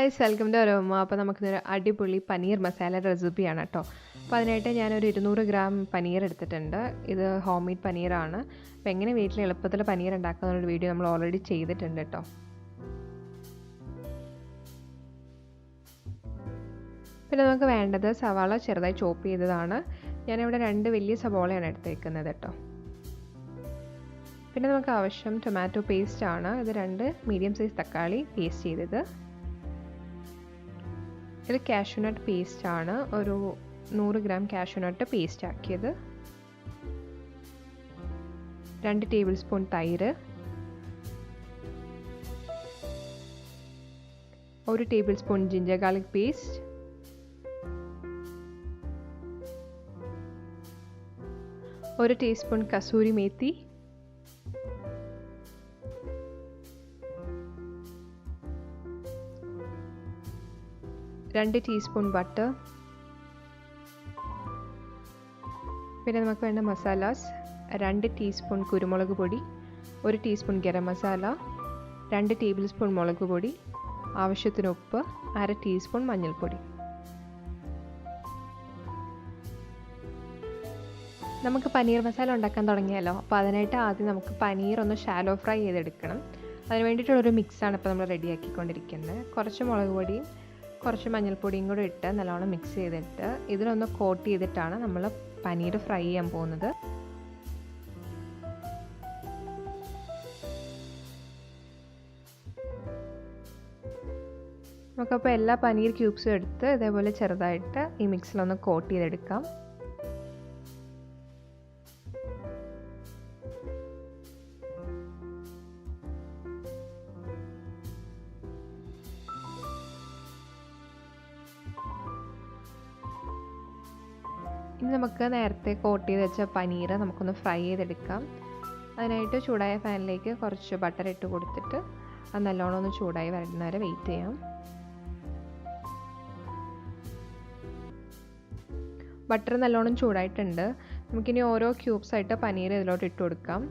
Guys, welcome to Aroma. അപ്പോൾ നമുക്കിതൊരു അടിപൊളി പനീർ മസാല റെസിപ്പിയാണ് കേട്ടോ. അപ്പോൾ അതിനായിട്ട് ഞാനൊരു 200 ഗ്രാം പനീർ എടുത്തിട്ടുണ്ട്. ഇത് ഹോം മെയ്ഡ് പനീറാണ്. അപ്പോൾ എങ്ങനെ വീട്ടിൽ എളുപ്പത്തിൽ പനീർ ഉണ്ടാക്കുന്ന ഒരു വീഡിയോ നമ്മൾ ഓൾറെഡി ചെയ്തിട്ടുണ്ട് കേട്ടോ. പിന്നെ നമുക്ക് വേണ്ടത് സവാള ചെറുതായി ചോപ്പ് ചെയ്തതാണ്. ഞാനിവിടെ 2 വലിയ സവാളയാണ് എടുത്തേക്കുന്നത് കേട്ടോ. പിന്നെ നമുക്ക് ആവശ്യം ടൊമാറ്റോ പേസ്റ്റ് ആണ്. ഇത് 2 മീഡിയം സൈസ് തക്കാളി പേസ്റ്റ് ചെയ്തത്. ഇത് കാഷ്യൂനട്ട് പേസ്റ്റ് ആണ്. ഒരു 100 ഗ്രാം കാഷ്യൂനട്ട് പേസ്റ്റ് ആക്കിയത്. 2 ടേബിൾ സ്പൂൺ തൈര്, 1 table spoon ginger garlic paste, 1 teaspoon kasuri methi, 2 teaspoon butter. പിന്നെ നമുക്ക് വേണ്ട മസാലാസ്: 2 ടീസ്പൂൺ കുരുമുളക് പൊടി, 1 teaspoon garam masala, 2 table spoon മുളക് പൊടി, ആവശ്യത്തിന് ഉപ്പ്, 1/2 ടീസ്പൂൺ മഞ്ഞൾപ്പൊടി. നമുക്ക് പനീർ മസാല ഉണ്ടാക്കാൻ തുടങ്ങിയാലോ. അപ്പോൾ അതിനായിട്ട് ആദ്യം നമുക്ക് പനീർ ഒന്ന് ഷാലോ ഫ്രൈ ചെയ്തെടുക്കണം. അതിന് വേണ്ടിയിട്ടുള്ളൊരു മിക്സാണ് ഇപ്പോൾ നമ്മൾ റെഡിയാക്കിക്കൊണ്ടിരിക്കുന്നത്. കുറച്ച് മുളക് പൊടിയും കുറച്ച് മഞ്ഞൾപ്പൊടിയും കൂടെ ഇട്ട് നല്ലോണം മിക്സ് ചെയ്തിട്ട് ഇതിലൊന്ന് കോട്ട് ചെയ്തിട്ടാണ് നമ്മൾ പനീർ ഫ്രൈ ചെയ്യാൻ പോകുന്നത്. നമുക്കപ്പോൾ എല്ലാ പനീർ ക്യൂബ്സും എടുത്ത് ഇതേപോലെ ചെറുതായിട്ട് ഈ മിക്സിലൊന്ന് കോട്ട് ചെയ്തെടുക്കാം. ഇനി നമുക്ക് നേരത്തെ കോട്ട് ചെയ്ത് വെച്ച പനീർ നമുക്കൊന്ന് ഫ്രൈ ചെയ്തെടുക്കാം. അതിനായിട്ട് ചൂടായ പാനിലേക്ക് കുറച്ച് ബട്ടർ ഇട്ട് കൊടുത്തിട്ട് അത് നല്ലോണം ഒന്ന് ചൂടായി വരുന്ന വരെ വെയിറ്റ് ചെയ്യാം. ബട്ടർ നല്ലോണം ചൂടായിട്ടുണ്ട്. നമുക്കിനി ഓരോ ക്യൂബ്സായിട്ട് പനീർ ഇതിലോട്ട് ഇട്ട് കൊടുക്കാം.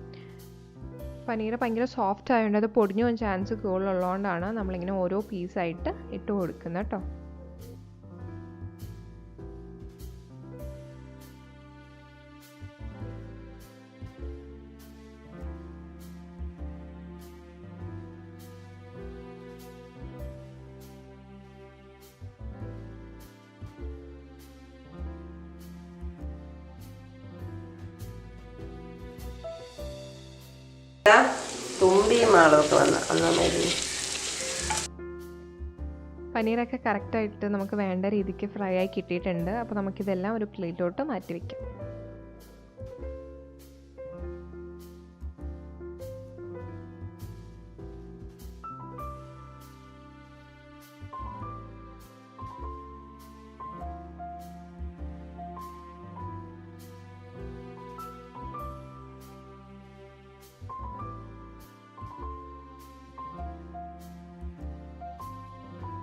പനീർ ഭയങ്കര സോഫ്റ്റ് ആയതുകൊണ്ട് അത് പൊടിഞ്ഞു പോകാൻ ചാൻസ് കൂടുതലുള്ളതുകൊണ്ടാണ് നമ്മളിങ്ങനെ ഓരോ പീസായിട്ട് ഇട്ട് കൊടുക്കുന്നത് കേട്ടോ. പനീറൊക്കെ കറക്റ്റായിട്ട് നമുക്ക് വേണ്ട രീതിക്ക് ഫ്രൈ ആയി കിട്ടിയിട്ടുണ്ട്. അപ്പോൾ നമുക്കിതെല്ലാം ഒരു പ്ലേറ്റിലോട്ട് മാറ്റി വയ്ക്കാം.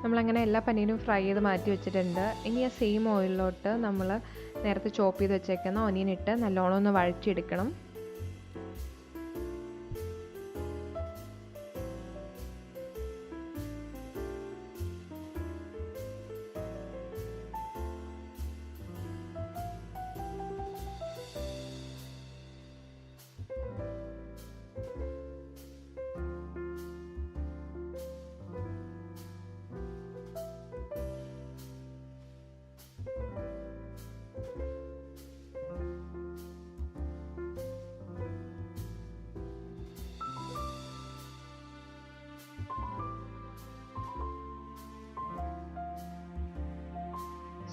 നമ്മളങ്ങനെ എല്ലാ പനീരും ഫ്രൈ ചെയ്ത് മാറ്റി വെച്ചിട്ടുണ്ട്. ഇനി ആ സെയിം ഓയിലിലോട്ട് നമ്മൾ നേരത്തെ ചോപ്പ് ചെയ്ത് വെച്ചേക്കുന്ന ഓനിയൻ ഇട്ട് നല്ലോണം ഒന്ന് വഴറ്റിയെടുക്കണം.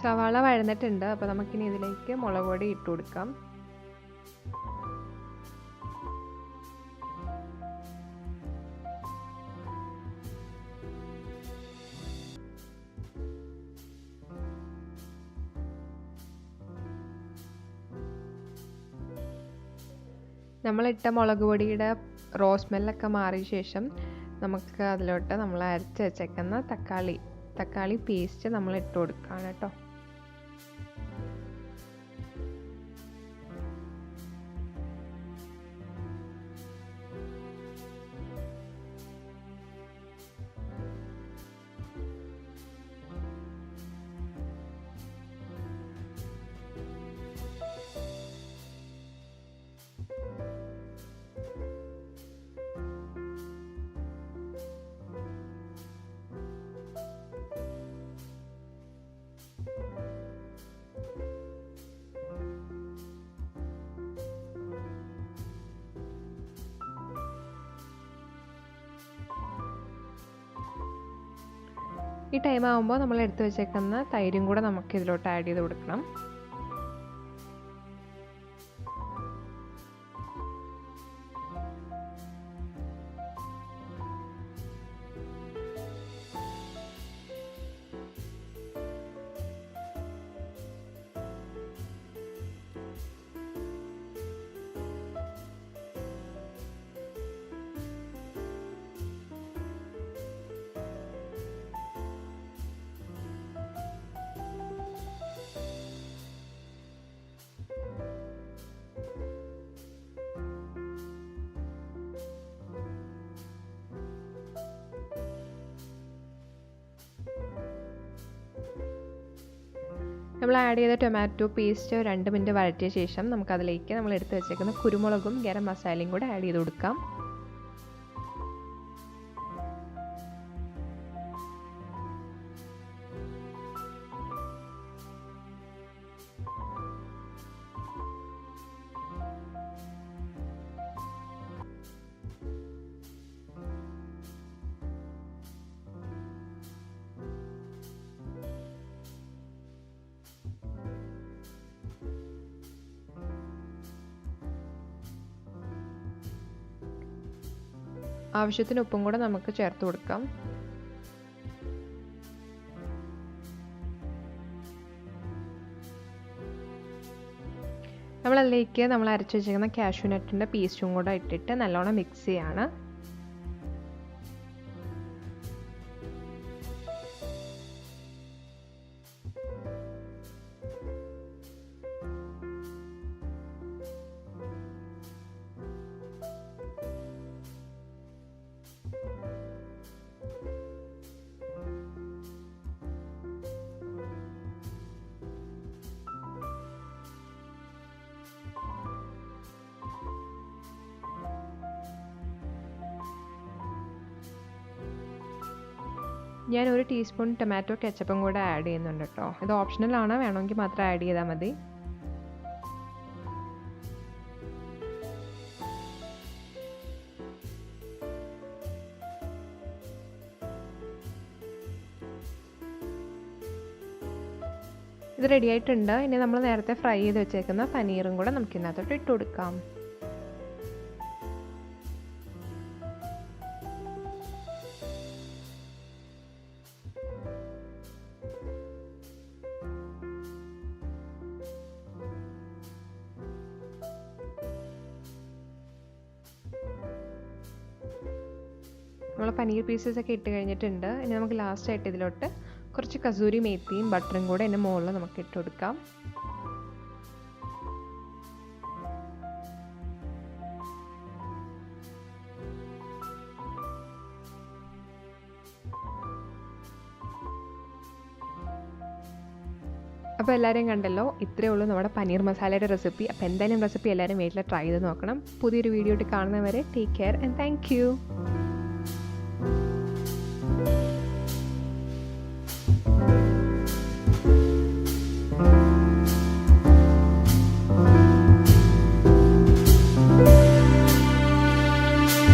സവാള വഴന്നിട്ടുണ്ട്. അപ്പോൾ നമുക്കിനി ഇതിലേക്ക് മുളക് പൊടി ഇട്ട് കൊടുക്കാം. നമ്മളിട്ട മുളക് പൊടിയുടെ സ്മെല്ലൊക്കെ മാറിയ ശേഷം നമുക്ക് അതിലോട്ട് നമ്മൾ അരച്ച് വെച്ചേക്കുന്ന തക്കാളി പേസ്റ്റ് നമ്മൾ ഇട്ട് കൊടുക്കുകയാണ് കേട്ടോ. ഈ ടൈം ആകുമ്പോൾ നമ്മൾ എടുത്ത് വെച്ചേക്കുന്ന തൈരും കൂടെ നമുക്ക് ഇതിലോട്ട് ആഡ് ചെയ്ത് കൊടുക്കണം. നമ്മൾ ആഡ് ചെയ്ത ടൊമാറ്റോ പേസ്റ്റ് 2 മിനിറ്റ് വഴറ്റിയ ശേഷം നമുക്കതിലേക്ക് നമ്മൾ എടുത്ത് വെച്ചേക്കുന്ന കുരുമുളകും ഗരം മസാലയും കൂടെ ആഡ് ചെയ്ത് കൊടുക്കാം. ആവശ്യത്തിന് ഉപ്പും കൂടെ നമുക്ക് ചേർത്ത് കൊടുക്കാം. നമ്മളതിലേക്ക് നമ്മൾ അരച്ച് വെച്ചിരിക്കുന്ന കാഷ്യൂ നട്ടിൻ്റെ പീസും കൂടെ ഇട്ടിട്ട് നല്ലോണം മിക്സ് ചെയ്യാണ്. ഞാൻ 1 ടീസ്പൂൺ ടൊമാറ്റോ കെച്ചപ്പും കൂടെ ആഡ് ചെയ്യുന്നുണ്ട് കേട്ടോ. ഇത് ഓപ്ഷണൽ ആണ്, വേണമെങ്കിൽ മാത്രം ആഡ് ചെയ്താൽ മതി. ഇത് റെഡി ആയിട്ടുണ്ട്. ഇനി നമ്മൾ നേരത്തെ ഫ്രൈ ചെയ്ത് വെച്ചേക്കുന്ന പനീറും കൂടെ നമുക്ക് ഇതിനകത്തോട്ട് ഇട്ട് കൊടുക്കാം. നമ്മൾ പനീർ പീസസ് ഒക്കെ ഇട്ട് കഴിഞ്ഞിട്ടുണ്ട്. ഇനി നമുക്ക് ലാസ്റ്റ് ആയിട്ട് ഇതിലോട്ട് കുറച്ച് കസൂരി മേത്തിയും ബട്ടറും കൂടെ ഇതിൻ്റെ മുകളിൽ നമുക്ക് ഇട്ട് കൊടുക്കാം. അപ്പോൾ എല്ലാവരെയും കണ്ടല്ലോ, ഇത്രയേ ഉള്ളൂ നമ്മുടെ പനീർ മസാലയുടെ റെസിപ്പി. അപ്പോൾ എന്തായാലും റെസിപ്പി എല്ലാവരും വീട്ടിൽ ട്രൈ ചെയ്ത് നോക്കണം. പുതിയൊരു വീഡിയോ ആയിട്ട് കാണുന്നവരെ take care and thank you.